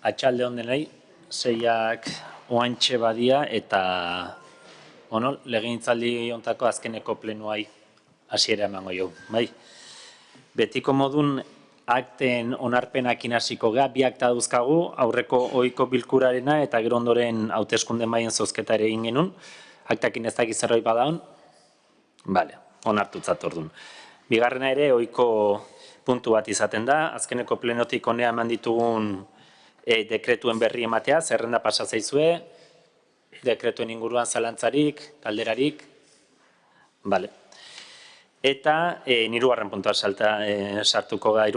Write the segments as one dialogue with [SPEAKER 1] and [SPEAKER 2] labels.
[SPEAKER 1] Atxalde hon denei, zeiak oantxe badia eta legegintzaldi hontako azkeneko plenuai hasiera emango jo. Bai, betiko modun akten onarpenakin hasiko gea, bi akta duzkagu, aurreko ohiko bilkurarena eta gero ondoren hauteskunde maien zozketa ere egin genuen. Aktakin ez dakiz zerbait badaun? Bale, onartutzat ordun. Bigarrena ere ohiko puntu bat izaten da, azkeneko plenotik honea eman ditugun dekretuen berri ematea, zerrenda pasa zaizue, dekretuen inguruan zalantzarik, galderarik, bale. Eta hirugarren puntua sartuko ga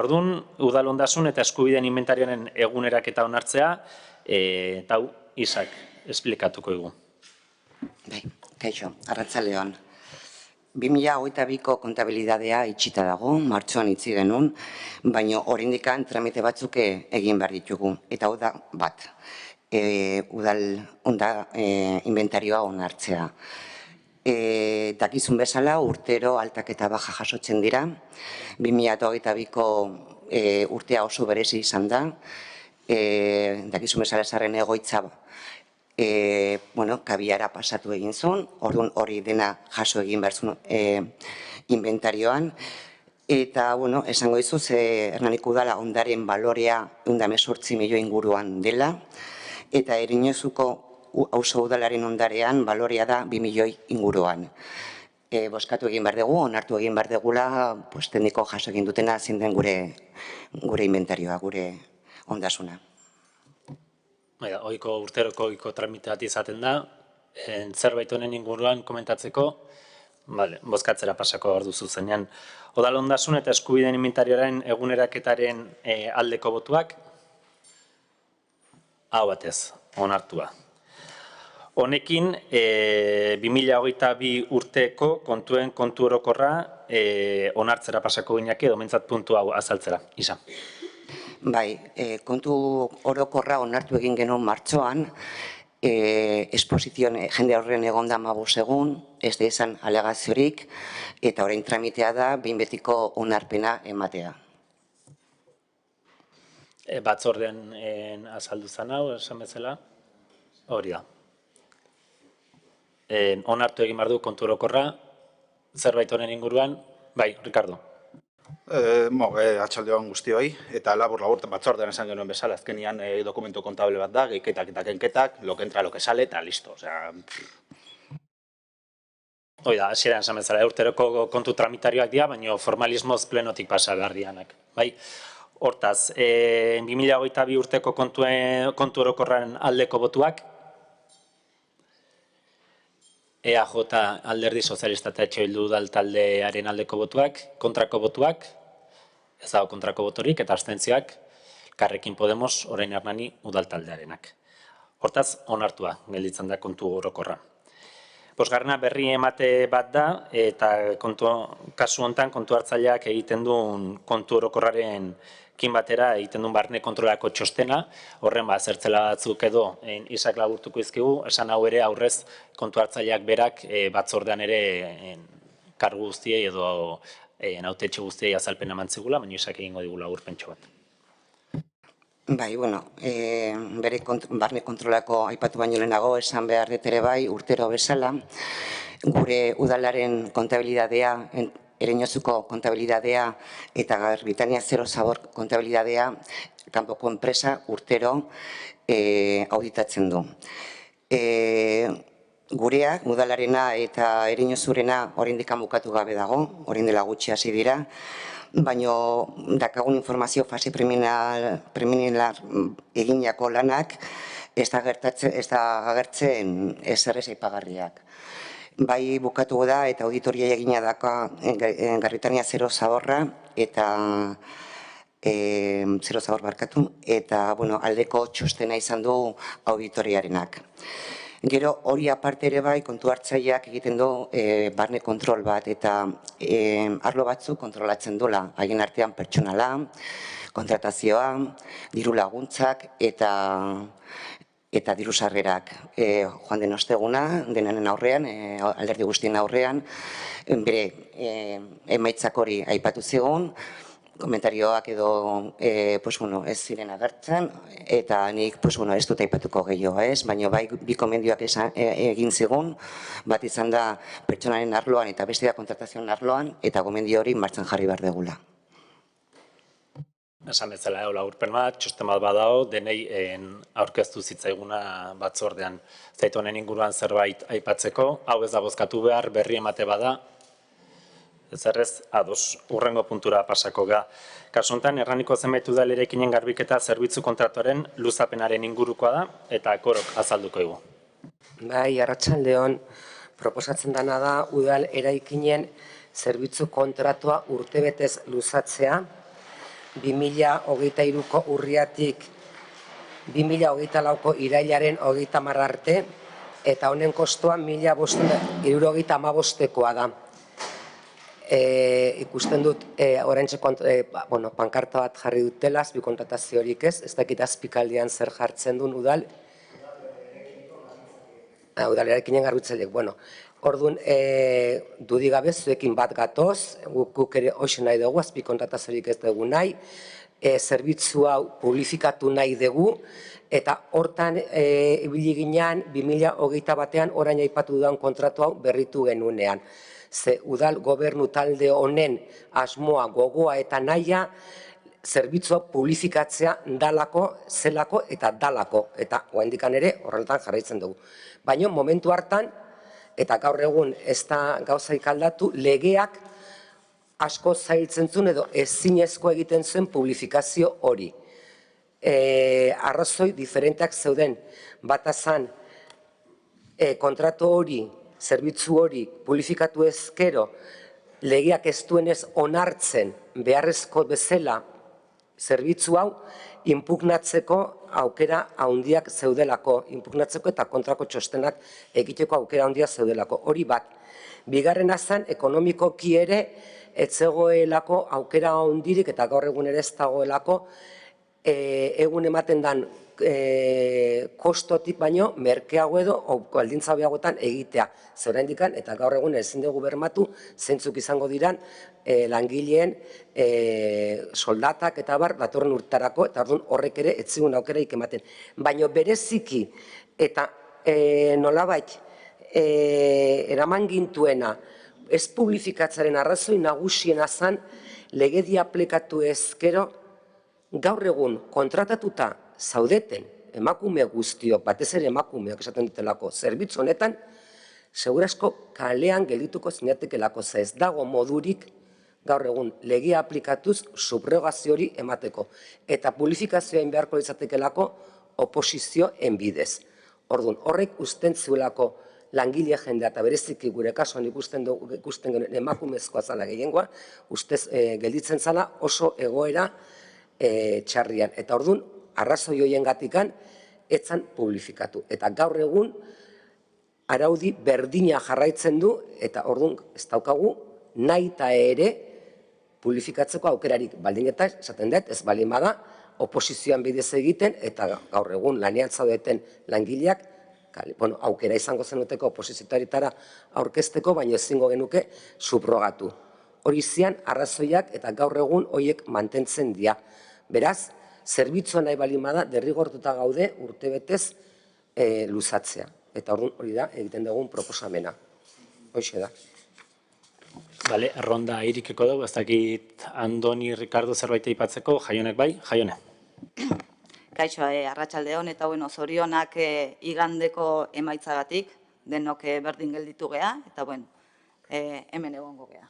[SPEAKER 1] ordun, udal ondasun eta eskubideen inventarioaren eguneraketa onartzea, eta hau Isak esplikatuko dugu.
[SPEAKER 2] Bai, kaixo, arratsaldeon. 2022ko kontabilidadea itxita dago, martxoan itxi genuen, baina oraindikan tramite batzuk egin behar ditugu. Eta hau da bat, udal inventarioa onartzea. Dakizun bezala urtero altak eta baja jasotzen dira. 2022ko urtea oso berezi izan da. Dakizun bezala Sarren egoitza kabiara pasatu egin zuen, orduan hori dena jaso egin behar zuen inventarioan. Eta, esango dizut, Hernanik udala ondaren balorea 118 milioi inguruan dela, eta Ereñozuko auzo udalaren ondarean balorea da 2 milioi inguruan. Boskatu egin behar dugu, onartu egin behar dugula, tekniko jaso egin dutena zein den gure inventarioa, gure ondasuna.
[SPEAKER 1] Urteroko ohiko tramite bat izaten da, zerbait honen inguruan komentatzeko, bozkatzera pasako behar duzu zenean. Udal ondasun eta eskubideen inventarioaren eguneraketaren aldeko botuak, hau batez, onartua. Honekin, 2022 urteko kontuen kontu orokorra onartzera pasako gineke, edo mentzat puntu hau azaltzera. Isa.
[SPEAKER 2] Bai, kontu orokorra onartu egin genuen martxoan, esposizioan jende horren egonda 15 egun, ez da izan alegaziorik, eta orain tramitea da, behin betiko onarpena ematea.
[SPEAKER 1] Batzordean azaldu zan hau, esan bezala, hori da. Onartu egin behar du kontu orokorra, zerbait honen inguruan, bai, Ricardo.
[SPEAKER 3] Atxaldeon guztioi, eta labur batzordean esan genuen bezala, azkenian dokumentu kontable bat da, gehiketak eta kenketak, lo que entra, lo que sale, eta listo.
[SPEAKER 1] Hoi da, hasieran esan bezala, urteroko kontu tramitarioak dira, baina formalismoz plenotik pasa behar dianak. Hortaz, 2022 urteko kontu orokorraren aldeko botuak, EAJ Alderdi Sozialista eta Etxe Bildu udal taldearen aldeko botuak, kontrako botuak, ez dago kontrako botorik, eta abstentzioak, Elkarrekin Podemos, orain Hernani udal taldearenak. Hortaz, onartua gelditzen da kontu orokorra. Bosgarrena berri emate bat da, eta kasu honetan kontu hartzaileak egiten duen kontu orokorraren batera egiten duen barne kontrolako txostena, horren zertzela batzuk edo Isak laburtuko izkigu, esan hau ere aurrez kontu hartzaileak berak batzordean ere kargu guztiei edo hautetxe guztiei azalpena emantzigula, baina Isak egingo digula urpentxo bat.
[SPEAKER 2] Bai, bere barne kontrolako aipatu baino lehenago esan behar dut ere bai, urtero bezala, gure udalaren kontabilidadea, Ereñozuko kontabilidadea eta Garbitania Zero Zabor kontabilidadea kanpoko enpresa urtero auditatzen du. Gurea, udalarena eta Ereñozurena oraindik bukatu gabe dago, orain dela gutxi hasi dira, baina dakagun informazio fase preliminar eginako lanak ez da agertzen ezer ez aipagarriak. Bai bukatu da eta auditoria egina daka Garbitania Zero Zaborra eta Zero Zabor barkatu, eta aldeko txostena izan du auditoriarenak. Gero hori aparte ere bai kontu hartzaileak egiten du barne kontrol bat eta arlo batzuk kontrolatzen dola, haien artean pertsonala, kontratazioa, diru laguntzak eta diru sarrerak. Joan den osteguna, denaren aurrean, alderdi guztien aurrean, bere emaitzak hori aipatu zigun, komentarioak edo ez ziren agertzen, eta nik ez dut aipatuko gehiago, baina bai bi komendioak egin zigun, bat izan da pertsonaren arloan eta bestea kontratazioen arloan, eta gomendio hori martxan jarri behar degula.
[SPEAKER 1] Esan bezala, laburpen bat, txosten bat badao, denei aurkeztu zitzaiguna batzordean. Zaitu honen inguruan zerbait aipatzeko, hau ez da bozkatu behar, berri emate bada, ezerrez, ados, urrengo puntura pasako ga. Kasu honetan, erraniko zenbait udalerekinen garbiketa zerbitzu kontratuaren luzapenaren ingurukoa da, eta korok azalduko dugu.
[SPEAKER 4] Bai, arratsaldeon, proposatzen dana da udal eraikinen zerbitzu kontratua urtebetez luzatzea, 2023ko urriatik 2024ko irailaren 30 arte, eta honen kostua 1.575koa da. Ikusten dut, oraintxe pankarta bat jarri dutela, azpi kontrataziorik ez dakit azpikaldian zer jartzen duen udal. Udal eraikinen garbitzaileek, orduan, dudik gabe, zuekin bat gatoz, guk ere hoxe nahi dugu, azpi kontrataziorik ez dugu nahi, zerbitzu hau publifikatu nahi dugu, eta hortan ibili ginean 2021an orain aipatu dudan kontratu hau berritu genunean. Ze udal gobernu talde honen asmoa, gogoa eta nahia zerbitzua publifikatzea dalako, zelako eta dalako. Eta oraindikan ere horretan jarraitzen dugu. Baina momentu hartan, eta gaur egun ez da gauzaik aldatu, legeak asko zailtzen zuen edo ezinezko egiten zuen publifikazio hori. Arrazoi diferenteak zeuden, batazan kontratu hori, zerbitzu hori publifikatu ezkero, legeak ez duenez onartzen beharrezko bezala zerbitzu hau, inpugnatzeko aukera handiak zeudelako, inpugnatzeko eta kontrako txostenak egiteko aukera handiak zeudelako. Hori bat, bigarrena zen ekonomikoki ere ez zegoelako aukera handirik eta gaur egun ere ez dagoelako egun ematen dan kostotik baino merkeago edo baldintza hobeagoetan egitea. Zer oraindikan eta gaur egun ezin dugu bermatu zeintzuk izango diran langileen soldatak eta bar datorren urtarako, eta orduan horrek ere ez zigun aukerarik ematen. Baina bereziki eta nolabait eraman gintuena ez publifikatzaren arrazoi nagusiena zen legedia aplikatu ezkero gaur egun kontratatuta zaudeten emakume guztiok, batez ere emakumeok esaten dutelako, zerbitzu honetan, segurazko kalean geldituko zinatekelako, ez dago modurik gaur egun legia aplikatuz subrogazio hori emateko. Eta publifikazioa beharko izatekelako oposizioen bidez. Orduan, horrek usten zuelako langile jendea eta bereziki gure kasuan ikusten genuen emakumezkoa zala gehiengoa, ustez gelditzen zala oso egoera txarrian. Eta orduan, arrazoi horien gatikan, etzan publifikatu. Eta gaur egun, araudi berdina jarraitzen du, eta orduan ez daukagu, nahi eta ere publifikatzeko aukerarik baldin eta esaten dut, ez baldin bada, oposizioan bidez egiten, eta gaur egun lanean zaudeten langileak, aukera izango zenuteko oposiziotaritara aurkezteko, baina ezingo genuke subrogatu. Hori zian arrazoiak eta gaur egun horiek mantentzen dira. Beraz, zerbitzua nahi baldin bada derrigortuta gaude urtebetez luzatzea. Eta hori da egiten dugun proposamena. Hoxe da.
[SPEAKER 1] Bale, erronda irikeko dugu, ez dakit Andoni Ricardo zerbait aipatzeko, Jaionek bai, Jaione.
[SPEAKER 5] Kaixo, arratsaldeon eta zorionak igandeko emaitzagatik, denok berdin gelditu gea, eta hemen egongo gea.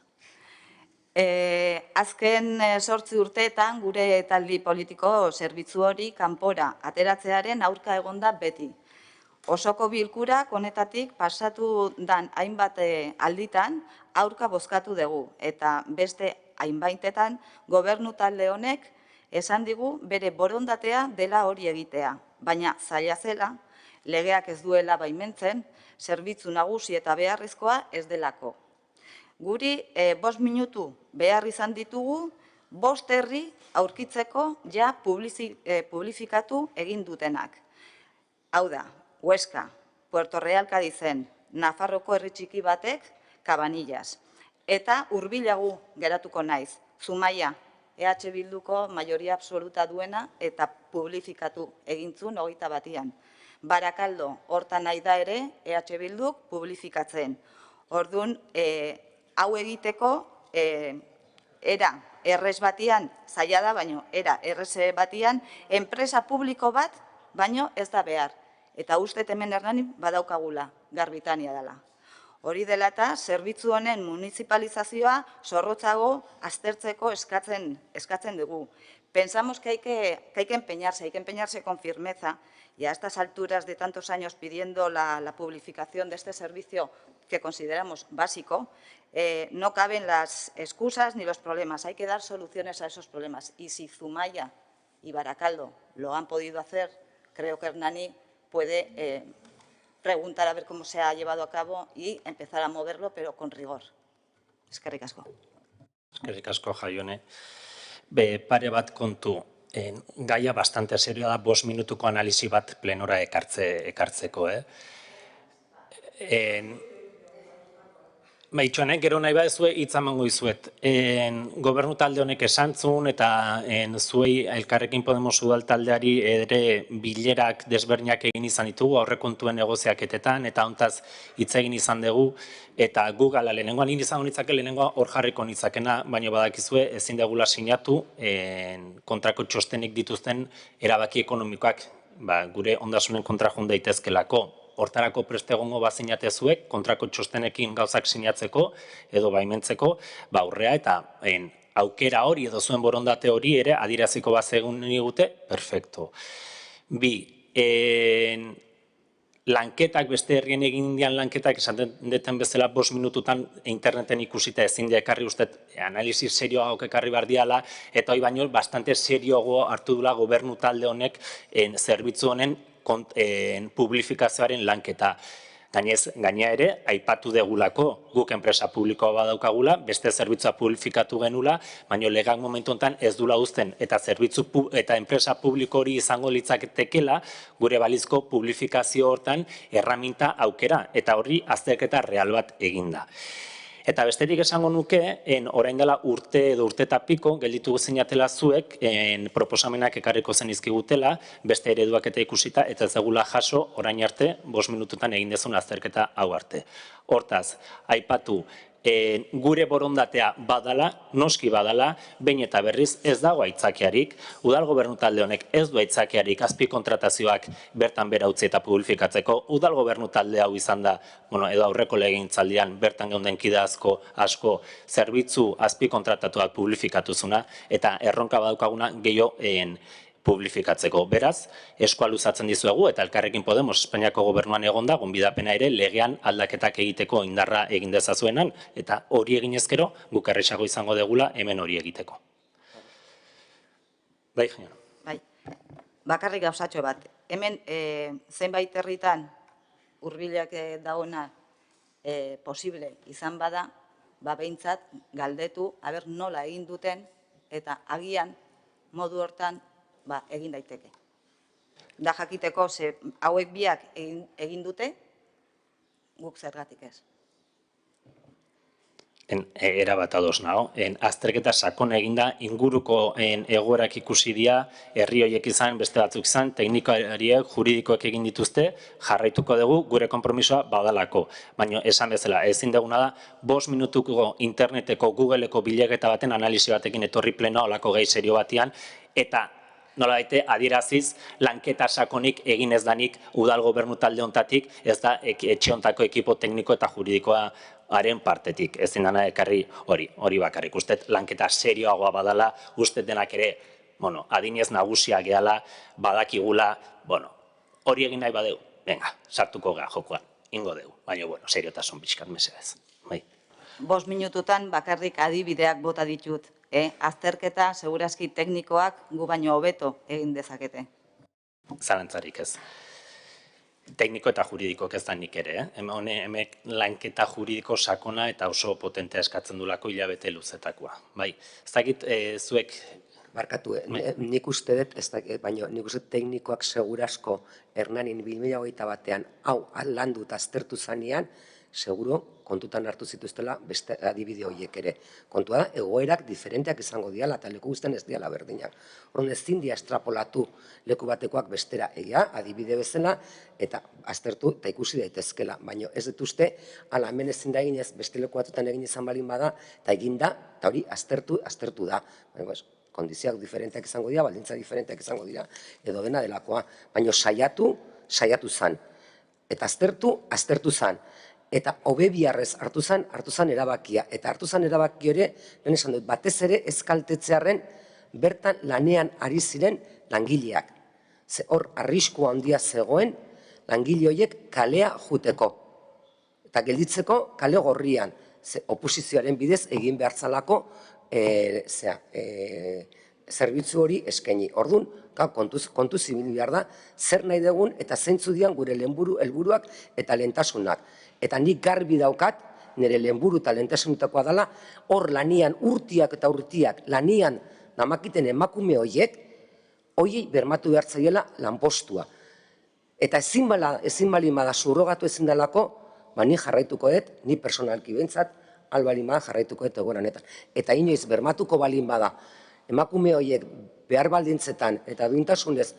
[SPEAKER 5] Azken 8 urteetan gure taldi politiko zerbitzu hori kanpora ateratzearen aurka egonda beti. Osoko bilkurak honetatik pasatu dan hainbat alditan aurka bozkatu dugu, eta beste hainbaitetan gobernu talde honek esan digu bere borondatea dela hori egitea, baina zaila zela, legeak ez duela baimentzen, zerbitzu nagusi eta beharrezkoa ez delako. Guri 5 minutu behar izan ditugu, 5 herri aurkitzeko ja publifikatu egin dutenak. Hau da, Huesca, Puerto Real Cadizen, Nafarroko herri txiki batek, Cabanillas. Eta hurbilago geratuko naiz, Zumaia, EH Bilduko majoria absoluta duena eta publifikatu egintzun 21. Barakaldo, hortan nahi da ere, EH Bilduk publifikatzen. Orduan, hau egiteko, era errez batian, zaila da, baino, era errez batian, enpresa publiko bat, baino ez da behar. Eta uste hemen Hernanin badaukagula, Garbitania dela. Hori dela eta, zerbitzu honen municipalizazioa zorrotzago aztertzeko eskatzen dugu. Pensamos que hay que empeñarse con firmeza, y a estas alturas de tantos años pidiendo la publificación de este servicio que consideramos básico, no caben las excusas ni los problemas. Hay que dar soluciones a esos problemas. Y si Zumaya y Barakaldo lo han podido hacer, creo que Hernani puede preguntar a ver cómo se ha llevado a cabo y empezar a moverlo, pero con rigor. Eskerrik asko.
[SPEAKER 1] Eskerrik asko, Jaione. Pare bat kontu. Gaia bastante serioa da, 5 minutuko analisi bat plenora ekartzeko. Baitxoan, gero nahi badezue hitz emango dizuet. Gobernu talde honek esantzun eta zuei Elkarrekin Podemos udal taldeari ere bilerak desberdinak egin izan ditugu aurrekontuen negoziaketetan eta hontaz hitz egin izan dugu eta gu gala lehenengoan izango nitzake lehenengoa hor jarriko nitzakena, baina badakizue ezin degula sinatu kontrako txostenik dituzten erabaki ekonomikoak gure ondasunen kontra joan daitezkelako. Hortarako preste egongo bazinate zuek, kontrako txostenekin gauzak sinatzeko edo baimentzeko, aurrea eta aukera hori edo zuen borondate hori ere adieraziko bazegun nigute, perfecto. Bi, lanketak, beste herrien egin dian lanketak, esaten deten bezala 5 minututan interneten ikusita ezin ekarri uste analizi serioago ekarri behar diala, eta hori baino bastante serioago hartu dula gobernu talde honek zerbitzu honen publifikazioaren lanketa. Gaina ere, aipatu degulako, guk enpresa publikoa badaukagula, beste zerbitzua publifikatu genula, baina legak momentu honetan ez dula uzten, eta zerbitzu eta enpresa publiko hori izango litzaketekela, gure balizko publifikazio hortan erraminta aukera, eta horri azterketa real bat eginda. Eta besterik esango nuke, orain dela urte edo urte eta piko, gelditu zinatela zuek, proposamenak ekarriko zen izkigutela, beste ereduak eta ikusita, eta ez degula jaso orain arte, 5 minututan egin dezun azterketa hau arte. Hortaz, aipatu, gure borondatea badala, noski badala, behin eta berriz ez dago aitzakiarik, udal gobernu talde honek ez du aitzakiarik azpikontratazioak bertan bera utzi eta publifikatzeko, udal gobernu talde hau izan da, edo aurreko legegintzaldian bertan geunden kide asko zerbitzu azpikontratatuak publifikatuzuna, eta erronka badaukaguna gehiago publifikatzeko. Beraz, eskua luzatzen dizuegu eta Elkarrekin Podemos Espainiako gobernuan egonda, gonbidapena ere legean aldaketak egiteko indarra egin dezazuenan, eta hori egin ezkero, guk erresago izango degula hemen hori egiteko. Bai, Jaino.
[SPEAKER 5] Bai, bakarrik gauzatxo bat. Hemen zenbait herritan hurbilak dagoena posible izan bada, behintzat galdetu, aber nola egin duten, eta agian modu hortan egin daiteke. Da jakiteko, hauek biak egin dute, guk zergatik ez.
[SPEAKER 1] Erabat ados nago. Azterketa sakon eginda, inguruko egoerak ikusi dira, herri horiek izan, beste batzuk izan, teknikariek, juridikoek egin dituzte, jarraituko dugu gure konpromisoa badalako. Baina esan bezala, ezin duguna da, 5 minutuko interneteko, Googleeko bilegeta baten analisi batekin etorri plenoa olako gai serio batean, eta nola daite adieraziz lanketa sakonik egin ez danik udal gobernu talde hontatik, ez da etxe hontako ekipo tekniko eta juridikoaren partetik. Ezin dana ekarri hori bakarrik. Ustet lanketa serioagoa badala, ustet denak ere, adinez nagusia gehala, badakigula, hori egin nahi badeu, venga, sartuko geha jokoan, ingo deu, baina, seriotasun pixkat mesedez.
[SPEAKER 5] 5 minututan bakarrik adibideak bota ditut. Azterketa, segurazki teknikoak gu baino hobeto egin dezakete.
[SPEAKER 1] Zalantzarik ez. Tekniko eta juridikoak ez da nik ere. Hemen lanketa juridiko sakona eta oso potentea eskatzen dulako hilabete luzetakoa. Bai, ez dakit zuek...
[SPEAKER 4] Barkatu, nik uste dut, baina nik uste teknikoak segurazko Hernanin 2021 hau landu eta aztertu zanean, seguro kontutan hartu zituztela beste adibide horiek ere. Kontua da, egoerak diferenteak izango diala eta leku guztien ez diala berdinak. Horren ezin dia estrapolatu leku batekoak bestera egia, adibide bezala, eta aztertu eta ikusi daitezkela. Baina ez dut uste, ala hemen ezin da eginez, beste leku batutan egin izan balin bada, eta egin da, eta hori aztertu da. Kondizioak diferenteak izango dira, baldintza diferenteak izango dira, edo dena delakoa. Baina saiatu zan. Eta aztertu zan. Eta hobe biharrez hartu zan erabakia. Eta hartu zan erabaki ere, lehen esan dut, batez ere ezkaltetzearen bertan lanean ari ziren langileak. Hor arriskua handia zegoen langile horiek kalea juteko. Eta gelditzeko kale gorrian. Oposizioaren bidez egin behar zalako zerbitzu hori eskaini. Orduan, kontu zibil behar da, zer nahi dugun eta zeintzu dian gure helburuak eta lehentasunak. Eta nik garbi daukat, nire lehenburu eta lehentasunetakoa dela, hor lanian urtiak eta urtiak, lanian namakiten emakume horiek, horiei bermatu behar zaiela lanpostua. Eta ezin balin bada surrogatu ezin delako, ni jarraituko dut, ni personalki behintzat, albalin bada jarraituko dut egoranetan. Eta inoiz bermatuko balin bada, emakume horiek behar baldintzetan eta duintasunez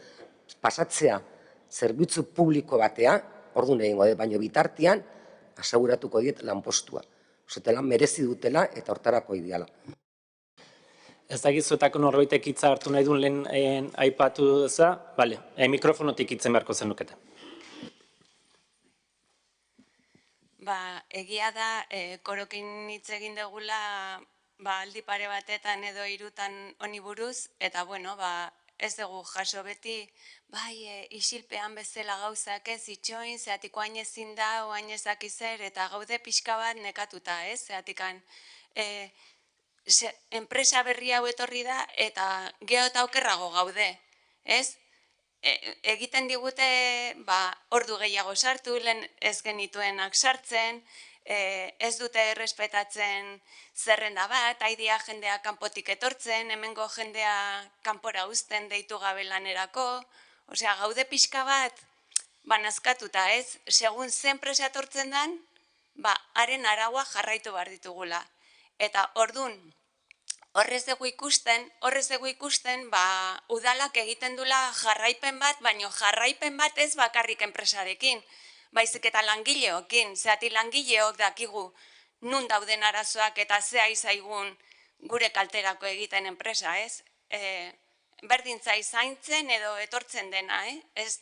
[SPEAKER 4] pasatzea zerbitzu publiko batea, orduan egingo dut, baina bitartean, aseguratuko diet lanpostua. Zutela merezi dutela eta hortarako ideala.
[SPEAKER 1] Ez dakizuetako norbaitek hitza hartu nahi duen lehen aipatu za? Bale, mikrofonotik hitzen beharko zenukete.
[SPEAKER 6] Egia da, korokin hitz egin degula aldi pare batetan edo hirutan honi buruz, eta ez dugu jaso beti, isilpean bezala gauzak ez itxoin, zeatiko hain ezin da, oain ezak izer, eta gaude pixka bat nekatuta, ez? Zeatikan, enpresa berri hau etorri da, eta geho eta okerrago gaude, ez? Egiten digute, ordu gehiago sartu, lehen ez genituenak sartzen, ez dute errespetatzen zerrenda bat, haidia jendea kanpotik etortzen, hemengo jendea kanpora uzten deitu gabe lanerako, osea, gaude pixka bat, nazkatuta ez, segun zen presa etortzen den, haren araua jarraitu behar ditugula. Eta ordun, horrez dugu ikusten, udalak egiten dula jarraipen bat, baina jarraipen bat ez bakarrik enpresarekin, baizik eta langileokin, zeati langileok dakigu nun dauden arazoak eta zea izaigun gure kalterako egiten enpresa, ez? Berdintza zaintzen edo etortzen dena, ez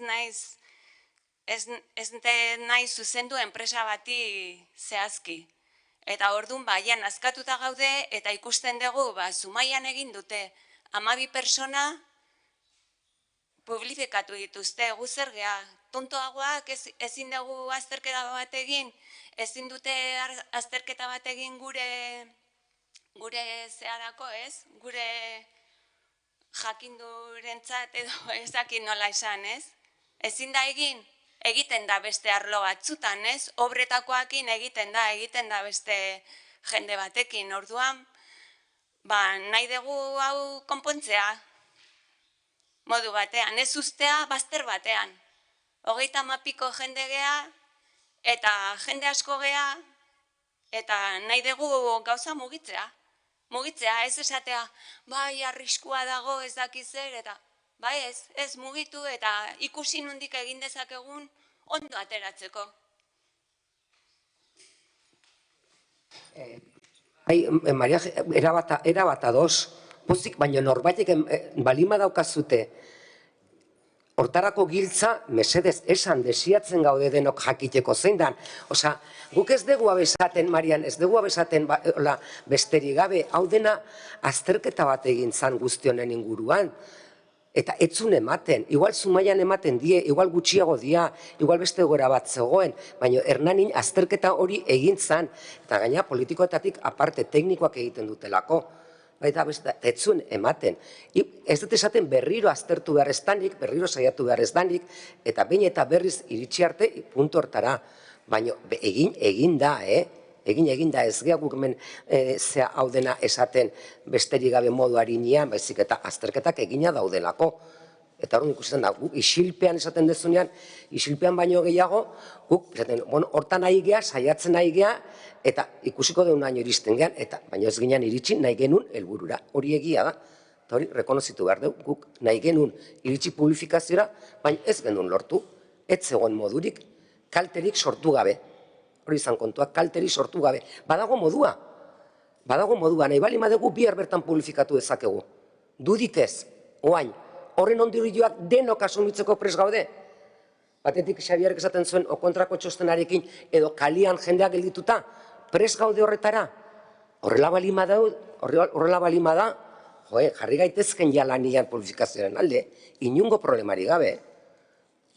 [SPEAKER 6] nahi zuzendu enpresa bati zehazki. Eta orduan, nazkatuta gaude eta ikusten dugu, Zumaian egin dute, 12 persona publifikatu dituzte, gu zer geha, tontoagoak ezin dugu azterketa bat egin, ezin dute azterketa bat egin gure zeharako, ez? Gure jakindurentzat edo ezakin nola esan, ez? Ezin da egiten da beste arlo batzutan, ez? Obretakoakin egiten da beste jende batekin, orduan, nahi dugu hau konpontzea, modu batean, ez ustea bazter batean. 30 piko jende geha, eta jende asko geha, eta nahi dugu gauza mugitzea. Mugitzea, ez esatea, arriskua dago ez dakizer, eta ez mugitu eta ikusi nondik egin dezakegun ondo ateratzeko.
[SPEAKER 4] Maria, erabat ados, pozik, baina norbaitek balima daukazute, hortarako giltza, mesedez, esan desiatzen gaude denok jakiteko zein dan. Osa, guk ez dugu abesaten, Marian, ez dugu abesaten besterik gabe, hau dena azterketa bat egin zan guztionen inguruan. Eta etzun ematen, igual Zumaian ematen die, igual gutxiago dia, igual beste gora bat zegoen, baina Hernanin azterketa hori egin zan, eta gaina politikoetatik aparte teknikoak egiten dutelako. Eta etzun ematen. Ez dut esaten berriro aztertu behar ez danik, berriro saiatu behar ez danik, eta behin eta berriz iritsi arte puntu hortara. Baina egin da, egin da ez geha guk hemen zea hau dena esaten besterik gabe modu harinean, baizik eta azterketak egina daudelako. Eta hor ikusten da, guk isilpean esaten dezunean, isilpean baino gehiago, guk, hortan nahi geha, saiatzen nahi geha, eta ikusiko deunaino iristen gehan, baina ez ginean iritsi nahi genuen helburura. Hori egia da, eta hori rekonozitu behar dugu, guk nahi genuen iritsi publifikazioa, baina ez genuen lortu, ez zegoen modurik, kalterik sortu gabe. Hori izan kontua, kalterik sortu gabe. Badago modua, nahi bali madegu bihar bertan publifikatu dezakegu. Dudik ez, oain, horren ondorioak denok asumitzeko prest gaude. Batetik Xabierrek esaten zuen kontrako txostenarekin edo kalian jendeak geldituta, prest gaude horretara. Horrela balima da, jarri gaitezken jalanian publifikazioaren alde, inungo problemari gabe,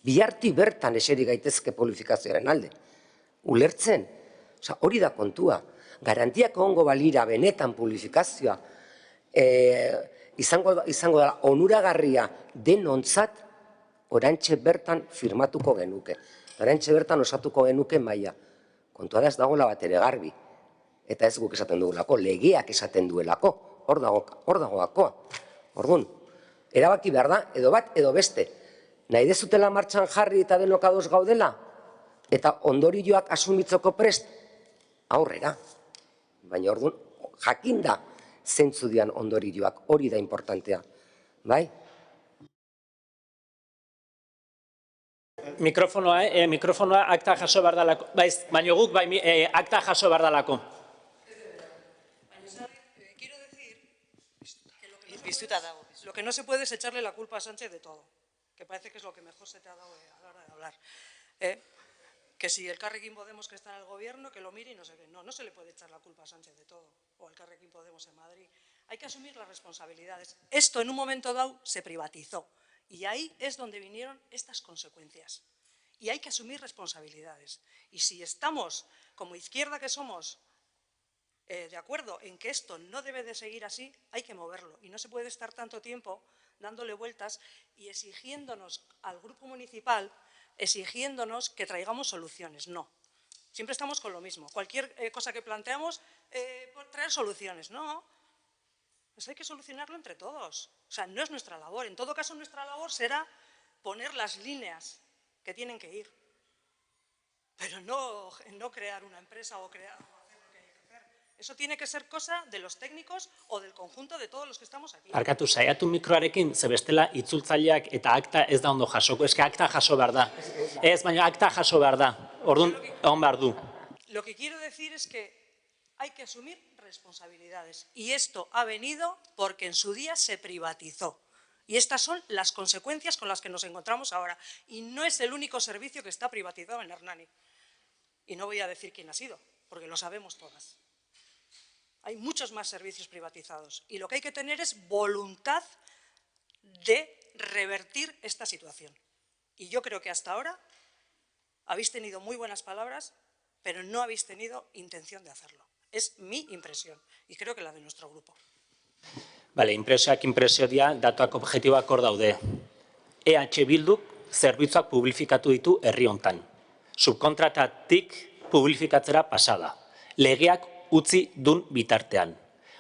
[SPEAKER 4] biharti bertan eseri gaitezke publifikazioaren alde. Ulertzen, hori da kontua, garantiak egongo balira benetan publifikazioa, izango da onuragarria denontzat orantxe bertan firmatuko genuke. Orantxe bertan osatuko genuke maila. Kontua da ez dagoela bat ere garbi. Eta ez guk esaten dugulako, legeak esaten duelako. Hor dago gakoa. Orduan, erabaki behar da, edo bat, edo beste. Nahi dezutela martxan jarri eta denok ados gaudela? Eta ondorioak asumitzeko prest? Aurrera. Baina orduan, jakinda zentzu dian ondorioak, hori da importantea. Bai?
[SPEAKER 1] Mikrofonoa akta jaso behar dalako. Baina guk akta jaso behar dalako.
[SPEAKER 7] Quiero decir que lo que no se puede es echarle la culpa a Sánchez de todo, que parece que es lo que mejor se te ha dado a la hora de hablar. Que si el Carrequín Podemos que está en el gobierno, que lo mire y no sé qué. No se le puede echar la culpa a Sánchez de todo, o al Carrequín Podemos en Madrid. Hay que asumir las responsabilidades. Esto en un momento dado se privatizó y ahí es donde vinieron estas consecuencias. Y hay que asumir responsabilidades. Y si estamos, como izquierda que somos, de acuerdo en que esto no debe de seguir así, hay que moverlo. Y no se puede estar tanto tiempo dándole vueltas y exigiéndonos al grupo municipal, exigiéndonos que traigamos soluciones. No. Siempre estamos con lo mismo. Cualquier cosa que planteamos, traer soluciones. No. Eso hay que solucionarlo entre todos. O sea, no es nuestra labor. En todo caso, nuestra labor será poner las líneas que tienen que ir. Pero no crear una empresa o hacer lo que hay que hacer. Eso tiene que ser cosa de los técnicos o del conjunto de todos los que estamos aquí.
[SPEAKER 1] Arkatu, saiatu mikroarekin, ze bestela itzultzaileak eta akta ez da ondo jasoko. Ez que akta jaso behar da. Ez, baina akta jaso behar da. Orduan, egon behar du.
[SPEAKER 7] Lo que quiero decir es que hay que asumir responsabilidades. Y esto ha venido porque en su día se privatizó. Y estas son las consecuencias con las que nos encontramos ahora. Y no es el único servicio que está privatizado en Hernani. Y no voy a decir quién ha sido, porque lo sabemos todas. Hay muchos más servicios privatizados. Y lo que hay que tener es voluntad de revertir esta situación. Y yo creo que hasta ahora habéis tenido muy buenas palabras, pero no habéis tenido intención de hacerlo. Es mi impresión, y creo que la de nuestro grupo.
[SPEAKER 1] Bale, impresio dira, datuak objektiboak hor daude. EH Bilduk zerbitzuak publifikatu ditu herri hontan. Subkontratatik publifikatzera pasada. Legeak utzi dun bitartean.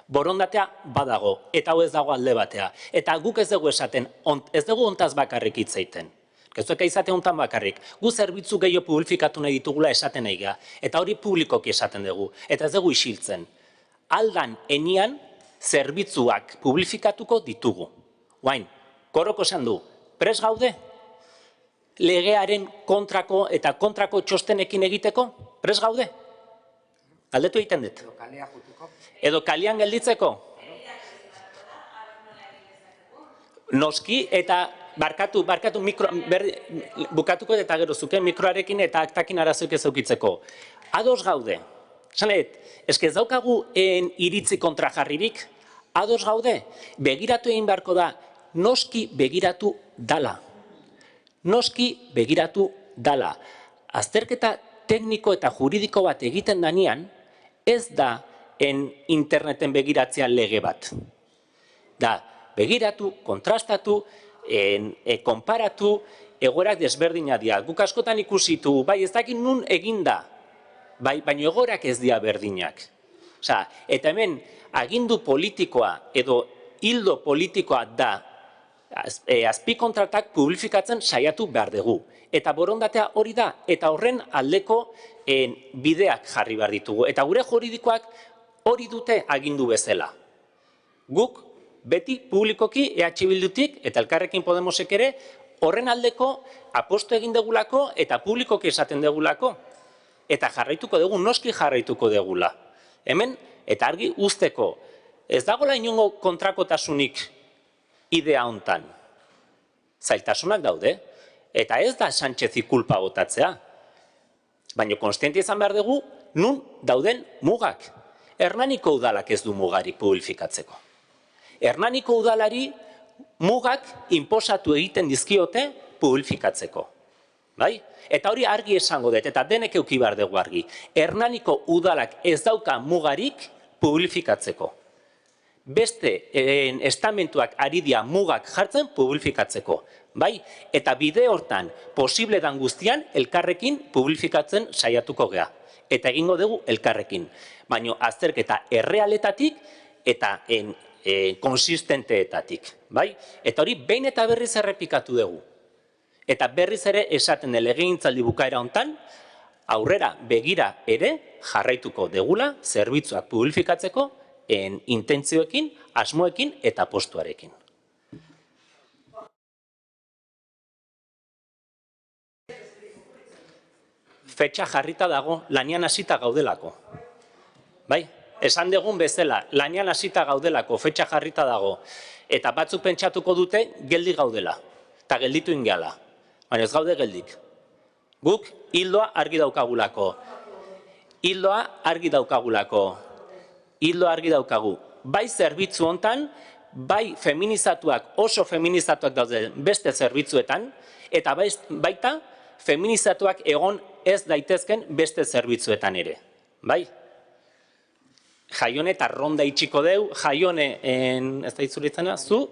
[SPEAKER 1] Borondatea badago, eta hau ez dago alde batea. Eta guk ez dugu esaten, ez dugu hontaz bakarrik hitz egiten. Gezueka izate hontan bakarrik. Gu zerbitzu gehiago publifikatu nahi ditugula esaten nahi ga. Eta hori publikoki esaten dugu. Eta ez dugu isiltzen. Aldan enian zerbitzuak publifikatuko ditugu. Guain, koroko esan du, prest gaude? Legearen kontrako eta kontrako txostenekin egiteko? Prest gaude? Galdetu egiten dut. Edo kalian gelditzeko? Noski eta barkatu bukatuko eta gero zuken mikroarekin eta aktakin arazoik ez eukitzeko. Ados gaude. Zanet, ez daukagu iritzi kontra jarririk, ados gaude, begiratu egin beharko da, noski begiratu dala. Noski begiratu dala. Azterketa tekniko eta juridiko bat egiten danean, ez da interneten begiratzea lege bat. Da, begiratu, kontrastatu, konparatu, egoerak desberdina dira. Guk askotan ikusitu, bai ez dakit nun eginda, baina egoerak ez dira berdinak. Eta hemen, agindu politikoa edo hildo politikoa da azpikontratak publifikatzen saiatu behar dugu. Eta borondatea hori da, eta horren aldeko bideak jarri behar ditugu. Eta gure juridikoak hori dute agindu bezala. Guk beti publikoki EH Bildutik eta Elkarrekin Podemosek ere horren aldeko apostu egin degulako eta publikoki esaten degulako. Eta jarraituko dugu, noski jarraituko degula. Hemen, eta argi uzteko, ez dagoela inongo kontrakotasunik idea hontan. Zailtasunak daude, eta ez da Sánchezi kulpa botatzea. Baina konstiente izan behar dugu, nun dauden mugak. Hernaniko udalak ez du mugarik publifikatzeko. Hernaniko udalari mugak inposatu egiten dizkiote publifikatzeko. Bai? Eta hori argi esango dut, eta denek euki behar dugu argi. Hernaniko udalak ez dauka mugarik publifikatzeko. Beste estamentuak ari dira mugak jartzen publifikatzeko. Bai? Eta bide hortan, posible dan guztian, elkarrekin publifikatzen saiatuko gea. Eta egingo dugu elkarrekin. Baina azterketa errealetatik eta konsistenteetatik. Bai? Eta hori behin eta berriz errepikatu dugu. Eta berriz ere esaten legegintzaldi bukaera hontan, aurrera begira ere jarraituko degula zerbitzuak publifikatzeko intentzioekin, asmoekin eta postuarekin. Fetxa jarrita dago, lanean hasita gaudelako. Bai? Esan dugun bezala, lanean hasita gaudelako, fetxa jarrita dago. Eta batzuk pentsatuko dute, geldi gaudela. Eta gelditu ingeala. Baina ez gaude geldik. Guk hildoa argi daukagulako. Hildoa argi daukagulako. Hildoa argi daukagu. Bai zerbitzu hontan, bai feminizatuak, oso feminizatuak daude beste zerbitzuetan, eta baita feminizatuak egon ez daitezken beste zerbitzuetan ere. Bai? Jaione eta ronda itxiko deu, Jaione, ez da itzuritzena, zu,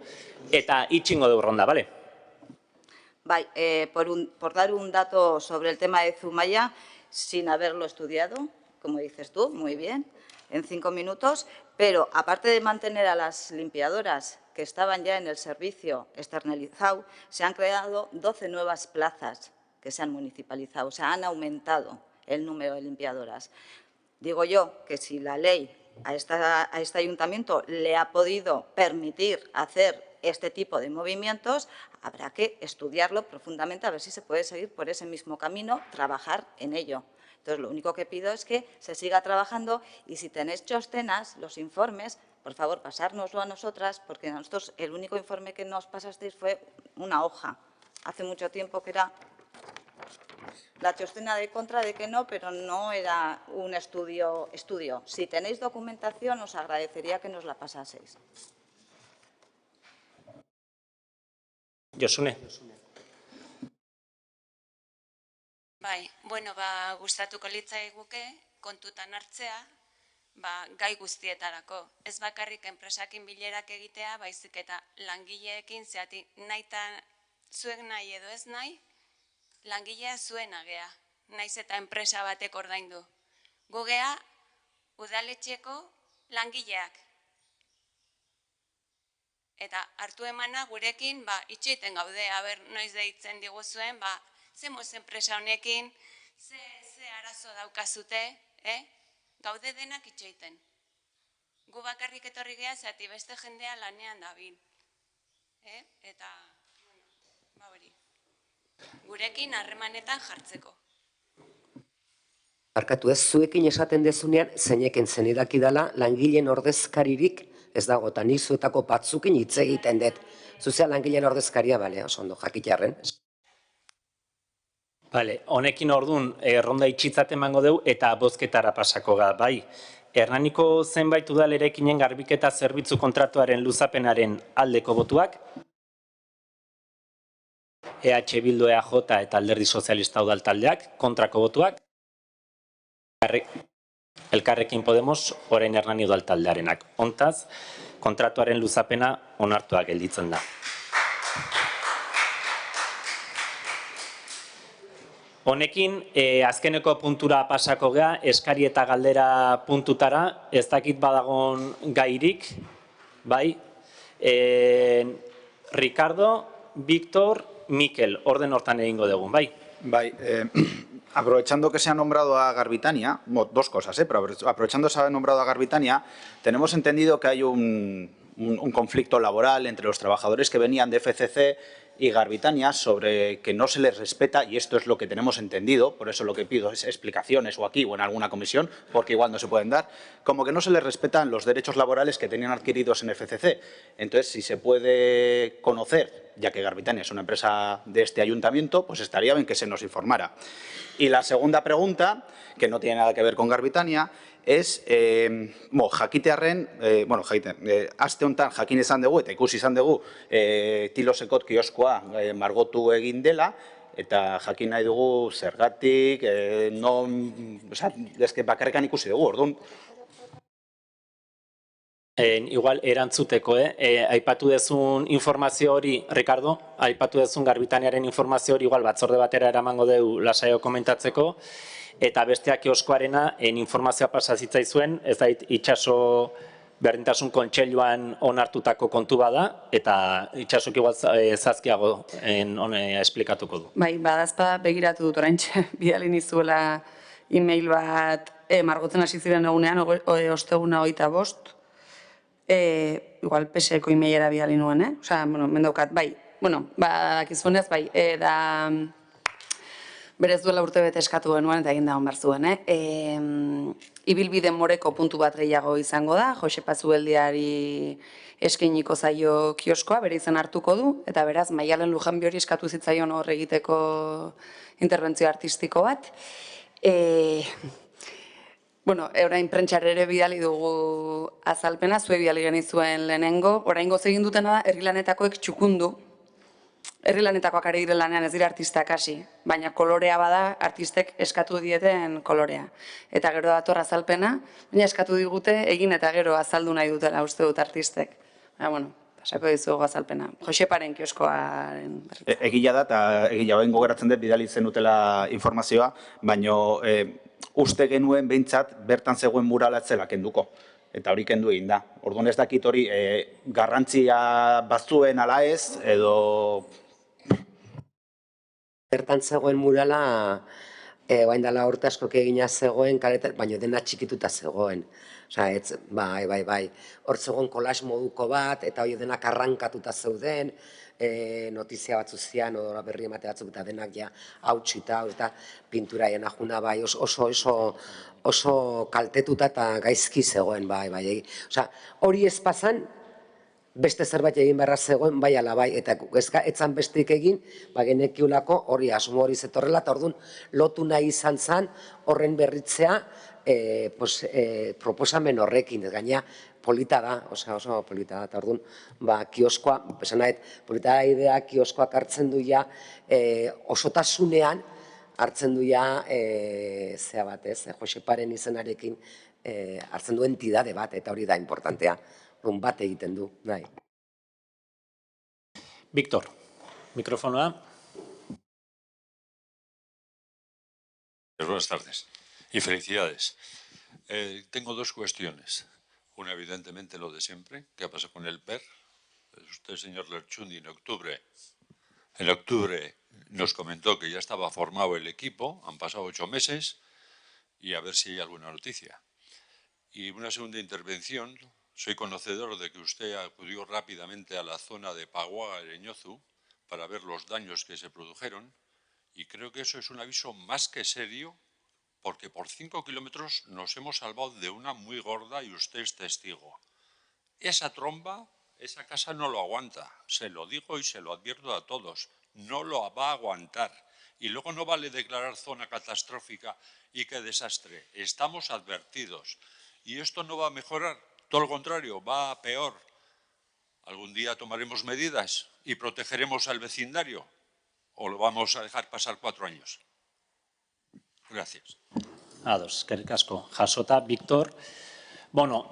[SPEAKER 1] eta itxingo deu ronda, bale?
[SPEAKER 5] Bai, por dar un dato sobre el tema de Zumaia, sin haberlo estudiado, como dices tú, muy bien, en 5 minutos, pero aparte de mantener a las limpiadoras que estaban ya en el servicio externalizado, se han creado 12 nuevas plazas que se han municipalizado, o sea, han aumentado el número de limpiadoras. Digo yo que si la ley a este ayuntamiento le ha podido permitir hacer este tipo de movimientos, habrá que estudiarlo profundamente a ver si se puede seguir por ese mismo camino, trabajar en ello. Entonces, lo único que pido es que se siga trabajando y si tenéis chostenas, los informes, por favor, pasárnoslo a nosotras, porque a nosotros el único informe que nos pasasteis fue una hoja. Hace mucho tiempo que era la chostena de contra de que no, pero no era un estudio. Si tenéis documentación, os agradecería que nos la pasaseis.
[SPEAKER 1] Josune.
[SPEAKER 6] Bai, bueno, gustatuko litzaiguke kontutan hartzea, gai guztietarako. Ez bakarrik enpresakin bilerak egitea, baizik eta langileekin zeati zuek nahi edo ez nahi, langilea zuena gea, naiz eta enpresa batek ordaindu. Gu gea udaletxeko langileak. Eta hartu emana gurekin itxeiten gaude, aber noiz deitzen diguzuen, zemoz enpresa honekin, ze arazo daukazute, gaude denak itxeiten. Gu bakarrik etorri gea, zati beste jendea lanean dabil. Eta, hori, gurekin harremanetan jartzeko.
[SPEAKER 4] Barkatu ez, zuekin esaten dezunean, zeinekin zenidakidala langileen ordezkaririk ez dago, eta ni zuetako batzukin hitz egiten dut. Zuzea langileen ordezkaria, bale, oso ondo, jakitearren.
[SPEAKER 1] Bale, honekin orduan ronda itxitzat emango dugu eta bozketara pasako ga, bai. Hernaniko zenbait udalerekinen garbiketa zerbitzu kontratuaren luzapenaren aldeko botuak. EH Bildu, EAJ eta Alderdi Sozialista udal taldeak kontrako botuak. Elkarrekin Podemos orain Hernani udal taldearenak. Hontaz, kontratuaren luzapena onartua gelditzen da. Honekin, azkeneko puntura pasako gea, eskari eta galdera puntutara, ez dakit badagon gairik, bai. Ricardo, Víctor, Mikel, orden hortan egingo dugu, bai?
[SPEAKER 3] Bai, aprovechando que se ha nombrado a Garbitania, dos cosas, pero aprovechando que se ha nombrado a Garbitania, tenemos entendido que hay un conflicto laboral entre los trabajadores que venían de FCC y Garbitania sobre que no se les respeta, y esto es lo que tenemos entendido, por eso lo que pido es explicaciones o aquí o en alguna comisión, porque igual no se pueden dar, como que no se les respetan los derechos laborales que tenían adquiridos en FCC. Entonces, si se puede conocer, ya que Garbitania es una empresa de este ayuntamiento, pues estaría bien que se nos informara. Y la segunda pregunta, que no tiene nada que ver con Garbitania, es, jakitearren, aste honetan jakin izan dugu eta ikusi izan dugu Tilosekot kioskoa margotu egin dela, eta jakin nahi dugu zergatik, bakarrekan ikusi dugu, orduan.
[SPEAKER 1] Igual erantzuteko, aipatu dezun informazio hori, Ricardo, aipatu dezun Garbitaniaren informazio hori igual batzorde batera eramango dugu lasaio komentatzeko, eta besteak kioskoarena informazioa pasa zitzaizuen, ez da itxaso berdintasun kontseiluan onartutako kontu bada, eta itxasok igual zazkiago esplikatuko du.
[SPEAKER 8] Bai, badazpa begiratu dut oraintxe, bidali nizuela e-mail bat margotzen hasi ziren egunean, osteguna 25, igual PSeko e-mailera bidali nuen, osea, mendaukat, bai, dakizunez, bai, da berez duela urte bete eskatu genuen eta egin dagoen behar zuen. Ibilbide moreko puntu bat gehiago izango da, Josepa Zubeldiari eskainiko zaio kioskoa, bere izan hartuko du, eta beraz, Maialen Lujanbi hori eskatu zitzaion hor egiteko interbentzio artistiko bat. Orain prentxar ere bidali dugu azalpena, zue bidali genizuen lehenengo, oraingoz egin dutena da, herrilanetakoek txukundu, herrilanetakoak ari dire lanean ez dira artistak hasi, baina kolorea bada artistek eskatu dieten kolorea. Eta gero dator azalpena, baina eskatu digute egin eta gero azaldu nahi dutela uste dut artistek. Pasako dizugu azalpena. Joseparen kioskoaren berriz.
[SPEAKER 3] Egia da, eta egia bengo geratzen dut bidali zenutela informazioa, baina uste genuen behintzat bertan zegoen muralatzela kenduko. Eta hori kendu egin da. Orduan ez dakit hori garrantzia bazuen ala ez, edo...
[SPEAKER 4] Bertan zegoen murala, bain dela urte asko egina zegoen, baina dena txikituta zegoen. Bai. Hor zegoen kolaz moduko bat, eta hori denak arrankatuta zeuden, notizia batzu zian, odora berri emate batzuk, eta denak ja hautsita, eta pintura jena juna, bai, oso kaltetuta eta gaizki zegoen, bai. Hori ez pasan, beste zerbait egin beharra zegoen, bai ala bai, eta etzan besteik egin, genekiulako hori asmo hori zetorrela, eta orduan lotu nahi izan zen horren berritzea proposamen horrekin, ez gaina polita da, oso polita da, eta orduan kioskoa, esan nahet, polita da idea kioskoak hartzen du ja osotasunean, hartzen du ja zea bat, Joseparen izenarekin hartzen du entidade bat, eta hori da importantea. Bat egiten du, nahi.
[SPEAKER 1] Víctor, mikrofonoa.
[SPEAKER 9] Buenas tardes y felicidades. Tengo dos cuestiones. Una, evidentemente, lo de siempre. ¿Qué ha pasado con el PER? Usted, señor Lerchundi, en octubre nos comentó que ya estaba formado el equipo, han pasado 8 meses, y a ver si hay alguna noticia. Y una segunda intervención. Soy conocedor de que usted acudió rápidamente a la zona de Paguaga, Ereñozu, para ver los daños que se produjeron, y creo que eso es un aviso más que serio, porque por 5 kilómetros nos hemos salvado de una muy gorda y usted es testigo. Esa tromba, esa casa no lo aguanta, se lo digo y se lo advierto a todos, no lo va a aguantar. Y luego no vale declarar zona catastrófica y qué desastre. Estamos advertidos y esto no va a mejorar. Todo lo contrario, va a peor. ¿Algún día tomaremos medidas y protegeremos al vecindario? ¿O lo vamos a dejar pasar 4 años? Gracias.
[SPEAKER 1] Ados, eskerrik asko. Jasota, Víctor.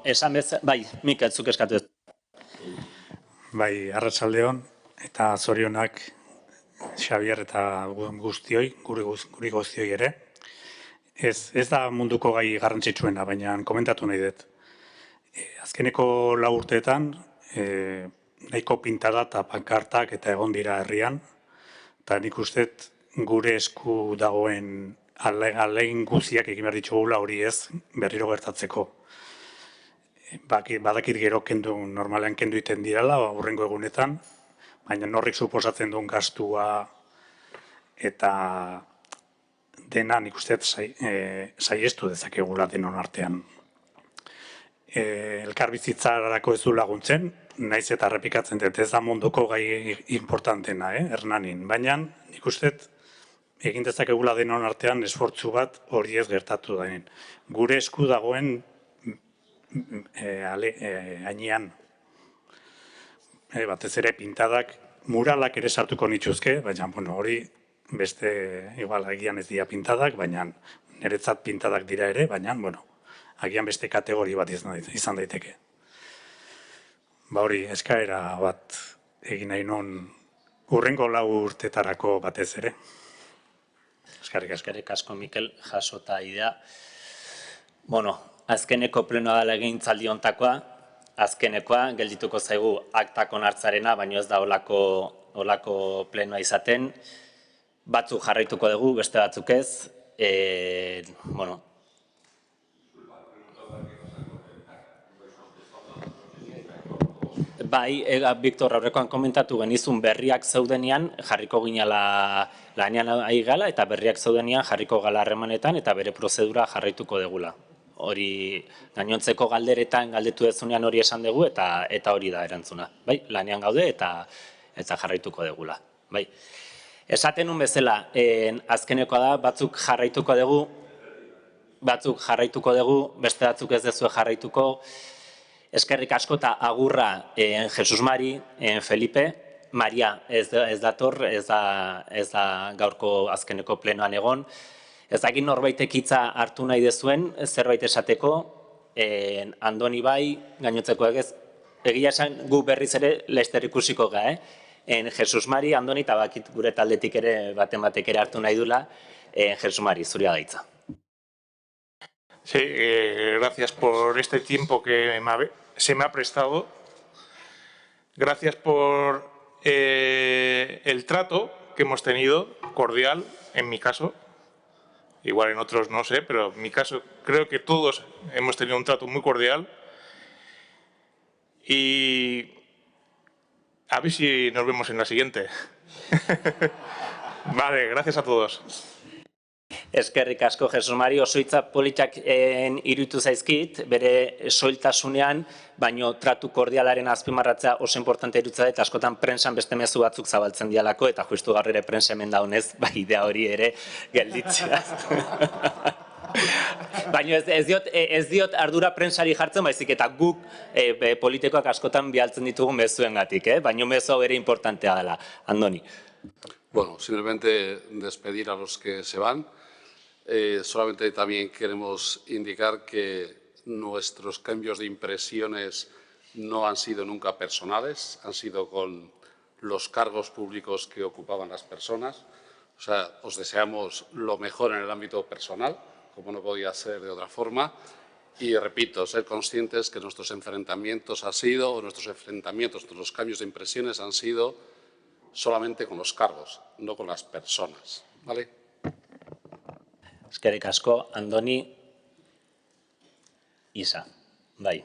[SPEAKER 1] Esan bez... Bai, Mikel, zuk eskatu ez.
[SPEAKER 10] Bai, arratsaldeon eta zorionak Xabier eta guztioi, guri guztioi ere. Ez da munduko gai garrantzitsuena, baina komentatu nahi dut. Azkeneko 4 urteetan, nahiko pintada eta pankartak eta egon dira herrian, eta nik uste gure esku dagoen alegin guziak egin behar ditugula hori ez berriro gertatzeko. Badakit gero normalean kendu iten dirala, hurrengo egunetan, baina norrik suposatzen duen gastua eta dena nik uste saiestu dezakegula denon artean. Elkarbizitzarako ez du laguntzen, naiz eta errepikatzen dut, ez da munduko gai importantena, Hernanin. Baina nik uste egin dezakegula denon artean esfortzu bat hori ez gertatu denin. Gure esku dagoen gainean, batez ere pintadak, muralak ere sartuko nituzke, baina hori beste, igual, agian ez dira pintadak, baina niretzat pintadak dira ere, baina, agian beste kategori bat izan daiteke. Hori, eskaera bat egin nahi non hurrengo 4 urtetarako batez ere.
[SPEAKER 1] Eskerrik asko, Mikel, jasota idea. Azkeneko plenoa dela egintzaldi hontakoa, azkenekoa geldituko zaigu aktak onartzarena, baino ez da olako plenoa izaten. Batzuk jarraituko dugu, beste batzuk ez. Bai, Victor, aurrekoan komentatu genizun berriak zeudenean jarriko ginala lanean ari gala eta berriak zeudenean jarriko gala harremanetan eta bere prozedura jarraituko degula. Hori gainontzeko galderetan galdetu dezunean hori esan dugu eta hori da erantzuna. Bai, lanean gaude eta jarraituko degula. Bai. Esaten nun bezala, azkenekoa da, batzuk jarraituko dugu, beste batzuk ez dezue jarraituko. Eskerrik asko eta agurra Jesus Mari, Felipe, Maria ez dator, ez da gaurko azkeneko plenoan egon. Ez dakit norbaitek hitza hartu nahi dezuen, zerbait esateko, Andoni bai, gainotzeko egez, egia esan gu berriz ere Lester ikusiko ga, Jesus Mari, Andoni eta bakit gure taldetik ere batek ere hartu nahi dula, Jesus Mari, zuria gaitza.
[SPEAKER 11] Sí, gracias por este tiempo que se me ha prestado. Gracias por el trato que hemos tenido, cordial, en mi caso. Igual en otros no sé, pero en mi caso creo que todos hemos tenido un trato muy cordial. Y a ver si nos vemos en la siguiente. Vale, gracias a todos.
[SPEAKER 1] Eskerrik asko, Jesus Mari, oso hitza politak iruditu zaizkit, bere soiltasunean, baino tratu kordialaren azpimarratzea oso importante irutza eta askotan prensan beste mezu batzuk zabaltzen dialako, eta justu gaur ere prensa hemen daunez, idea hori ere gelditzea. Baina ez diot ardura prensari jartzen, baizik eta guk politikoak askotan bialtzen ditugun mezuengatik, baina mezu hau ere importantea dela. Andoni.
[SPEAKER 12] Bueno, simplemente despedir a los que se van. Solamente también queremos indicar que nuestros cambios de impresiones no han sido nunca personales, han sido con los cargos públicos que ocupaban las personas. O sea, os deseamos lo mejor en el ámbito personal, como no podía ser de otra forma. Y repito, ser conscientes que nuestros enfrentamientos nuestros cambios de impresiones han sido solamente con los cargos, no con las personas. ¿Vale?
[SPEAKER 1] Eskerrik asko, Andoni, Isa, bai.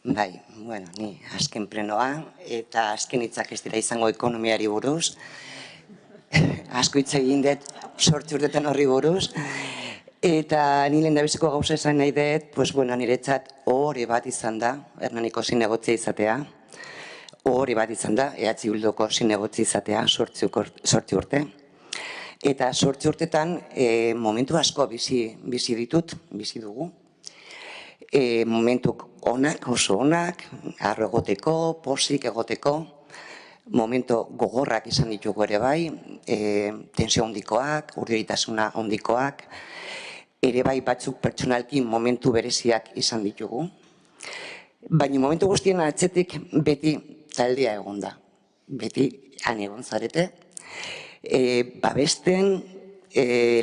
[SPEAKER 2] Bai, bueno, ni azken plenoa eta azken hitzak ez dira izango ekonomiari buruz. Asko hitz egin dut 8 urtetan horri buruz. Eta ni lehendabiziko gauza esan nahi dut, niretzat ohore bat izan da, Hernaniko zinegotzia izatea. Ohore bat izan da, EH Bildoko zinegotzia izatea, 8 urte. Eta 8 urtetan momentu asko bizi dugu. Momentu onak, oso onak, harro egoteko, posik egoteko, momentu gogorrak izan ditugu ere bai, tensio handikoak, urduritasuna handikoak, ere bai batzuk pertsonalki momentu bereziak izan ditugu. Baina momentu guztien atzetik beti taldea egon da. Beti han egon zarete. Babesten,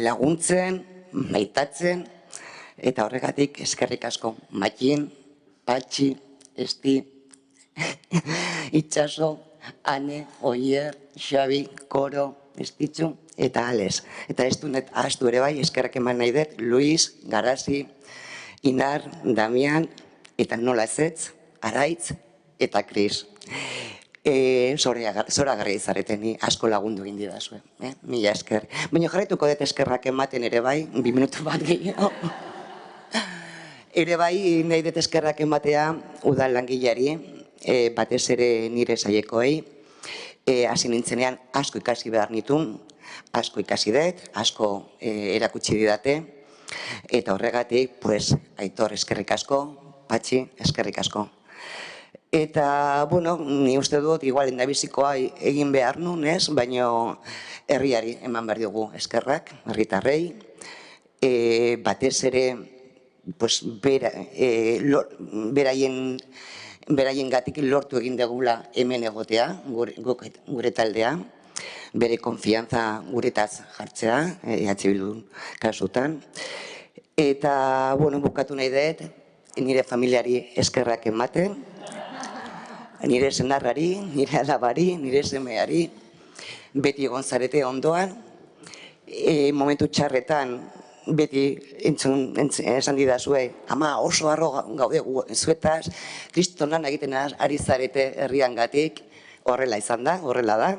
[SPEAKER 2] laguntzen, maitatzen, eta horregatik eskerrik asko Matxin, Patxi, Esti, Itxaso, Ane, Oier, Xabi, Koro, Estitxu eta Ales. Eta ez dunet ahaztu ere bai, eskerrak eman nahi dut, Luis, Garazi, Inar, Damian, eta nola ezetz, Araitz eta Kris. Zoragarria izareten, ni asko lagundu egin didazue, mila esker. Baina jarraituko dut eskerrak ematen ere bai, 2 minutu bat gehiago. Ere bai, nahi dut eskerrak ematea udal langileari, batez ere nire sailekoei, hasi nintzenean asko ikasi behar nitun, asko ikasi dut, asko erakutsi didate, eta horregatik, Aitor eskerrik asko, Patxi eskerrik asko. Eta, bueno, ni uste dut, igual endabizikoa egin behar nun, ez? Baina herriari eman behar dugu eskerrak, herritarrei, batez ere, beraien gatik lortu egin dugula hemen egotea, gure taldea, bere konfiantza guretaz jartzea, Bildun kasutan. Eta, bueno, bukatu nahi dut, nire familiari eskerrak ematen, nire senarrari, nire alabari, nire semeari, beti egon zarete ondoan, momentu txarretan, beti esan didazue, ama oso harro gaude zuetaz, kristonan egiten ari zarete herriangatik, horrela izan da, horrela da,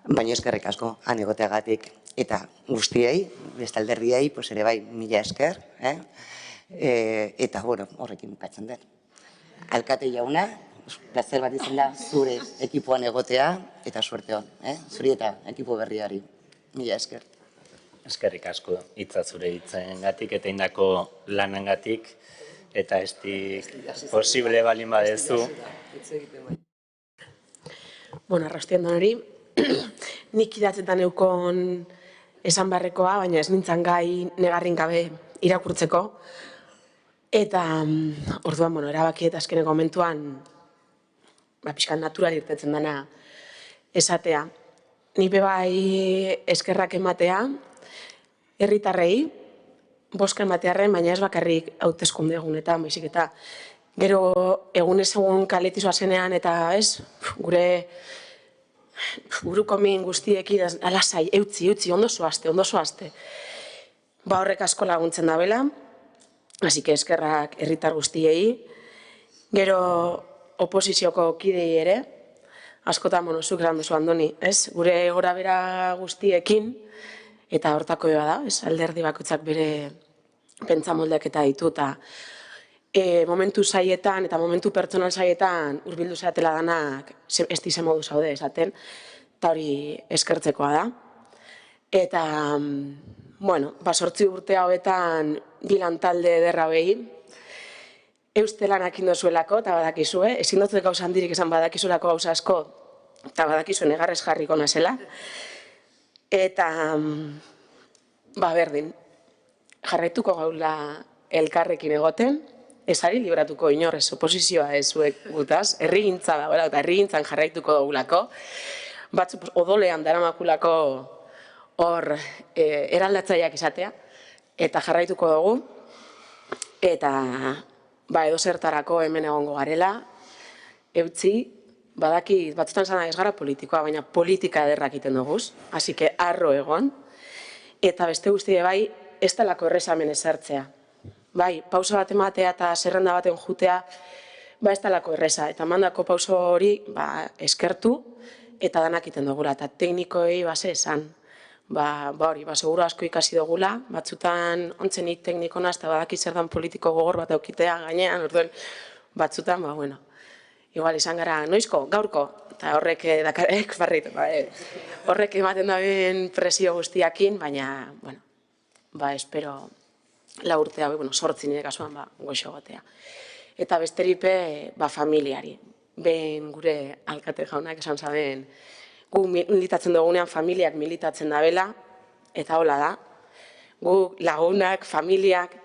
[SPEAKER 2] baina eskerrik asko anegoteagatik. Eta guztiei, beste alderdiei, ere bai, mila esker, eta horrekin bukatzen dut. Alkate jauna, plazer bat izan da zure ekipoan egotea, eta suerte hon, zuri eta ekipo berriari, mila esker.
[SPEAKER 1] Eskerrik asko hitza zure hitzengatik eta indako lanengatik eta estik posible balin badezu.
[SPEAKER 13] Bueno, arrastien donari, nik idatzetan eukon esan barrekoa, baina ez nintzen gai negarrin gabe irakurtzeko. Eta orduan, erabaki eta azkeneko momentuan pixkan natural irtetzen dena esatea. Ni bebai eskerrak ematea, herritarrei, boska ematearren, baina ez bakarrik hauteskunde egunetan, baizik eta gero egunez egun kaletizoa zenean eta ez, gure buruko min guztiekin, alasai, eutzi, ondo zoazte. Horrek asko laguntzen da bela, hasi que eskerrak herritar guztiei, gero oposizioko kidei ere, askotan zuk esan duzu Andoni, gure gora bera guztiekin, eta hortako eba da, alderdi bakoitzak bere pentsamoldeak eta ditu, eta momentu zaietan eta momentu pertsonal zaietan urbildu zeatela danak ez dizen modu zaude esaten, eta hori eskertzekoa da. Eta, bueno, 8 urte hauetan bilan talde ederra behi, euste lanak indozuelako, eta badakizue, ezin dut gauza handirik esan badakizulako gauza asko, eta badakizue negarrez jarriko nazela. Eta, berdin, jarraituko gaula elkarrekin egoten, ezari libratuko inorrez oposizioa ezuek gutaz, herrigintza da, eta herrigintzan jarraituko dugulako, batzu odolean daramakulako hor eraldatzaileak izatea, eta jarraituko dugu, eta edo zertarako hemen egongo garela, eutzi, badaki, batzutan zana ez gara politikoa, baina politika ederrak iten duguz, hasi que arro egon, eta beste guztie bai, ez talako errezamen ezartzea. Bai, pauso bat ematea eta zerrenda baten jutea, ez talako erreza, eta mandako pauso hori eskertu, eta danak iten dugula, eta teknikoei base esan. Hori, seguro asko ikasi dugula, batzutan ontzenik teknikona, eta badaki zer dan politiko gogor bat eukitea gainean, batzutan, igual izan gara, noizko, gaurko, eta horrek dakarek barritu, horrek ematen daben presio guztiakin, baina, espero, 4 urtea, 8 nire kasuan, goxo gotea. Eta besteripe, familiari, ben gure alkate jaunak esan zaben, gu militatzen dugunean familiak militatzen da bela, eta hola da, gu lagunak, familiak,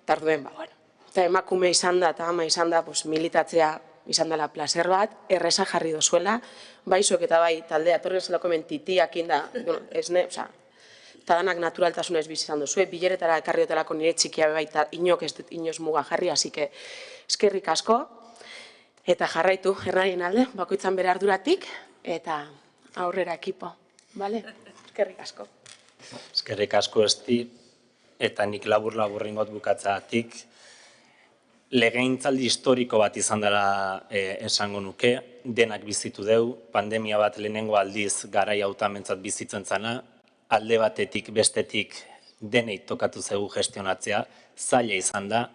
[SPEAKER 13] eta orduen, eta emakume izan da, eta ama izan da, militatzea izan dela placer bat, erreza jarri dozuela, baizuek eta bai taldea, torren zelako mentitiakin da, esne, eta danak naturaltasunez bizizan duzue, bileretara ekarriotelako nire txikia bai, eta inok ez dut inoz muga jarri, hasi que eskerrik asko, Eta jarraitu, Hernanien alde, bakoitzan bere arduratik, eta aurrera ekipo. Bale? Eskerrik asko.
[SPEAKER 1] Eskerrik asko Esti, eta nik labur-labur ingot bukatzagatik. Legegintzaldi historiko bat izan dela esango nuke, denak bizitu deu, pandemia bat lehenengo aldiz garai hautamentzat bizitzen zana, alde batetik bestetik denei tokatu zegu gestionatzea, zaila izan da,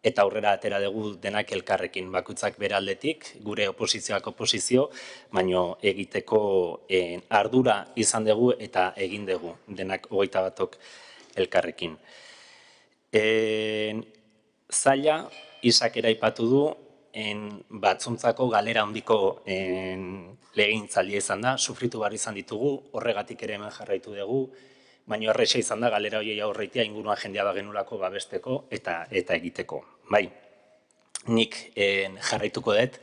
[SPEAKER 1] eta aurrera atera dugu denak elkarrekin, bakoitzak bere aldetik, gure oposizioak oposizio, baino egiteko ardura izan dugu eta egin dugu, denak 21 elkarrekin. Zaila, Isak eraipatu du, batzuntzako galera handiko legegintzaldia izan da, sufritu behar izan ditugu, horregatik ere hemen jarraitu dugu, baina erresa izan da galera horiei aurreitea inguruan jendea bagenulako babesteko eta egiteko. Bai, nik jarraituko dut,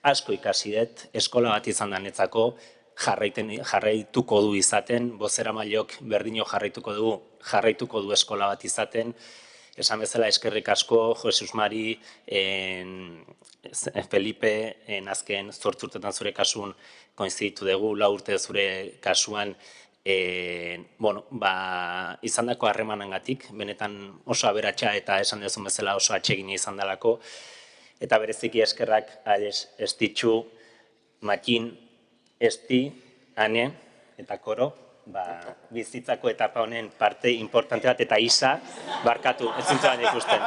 [SPEAKER 1] asko ikasi dut, eskola bat izan da netzako, jarraituko du izaten, bozeramaileok berdino jarraituko du eskola bat izaten, esan bezala eskerrik asko, Jesus Mari, Felipe, azken 8 urtetan zure kasuan koinziditu dugu, 4 urte zure kasuan, izandako harremanengatik, benetan oso aberatsa eta esan duzun bezala oso atsegina izan dalako, eta bereziki eskerrak Estitxu, Makin, Esti, Ane eta Koro, bizitzako etapa honen parte importante bat, eta Isa, barkatu, ez zintzen ikusten.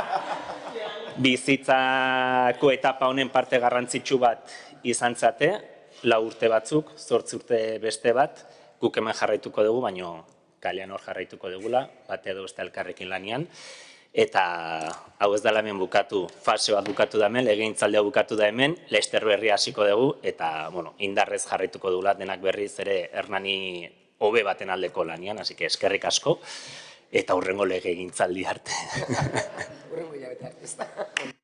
[SPEAKER 1] Bizitzako etapa honen parte garrantzitsu bat izan zate, 4 urte batzuk, 8 urte beste bat, guk hemen jarraituko dugu, baino kalean hor jarraituko dugula, bat edo beste elkarrekin lanian, eta hau ez dela hemen bukatu, fase bat bukatu da hemen, legegintzaldia bukatu da hemen, Laster berria hasiko dugu, eta indarrez jarraituko dugula denak berriz ere Hernani hobe baten aldeko lanian, así que eskerrik asko, eta hurrengo legegintzaldi arte.
[SPEAKER 4] Hurrengo hilabete arte.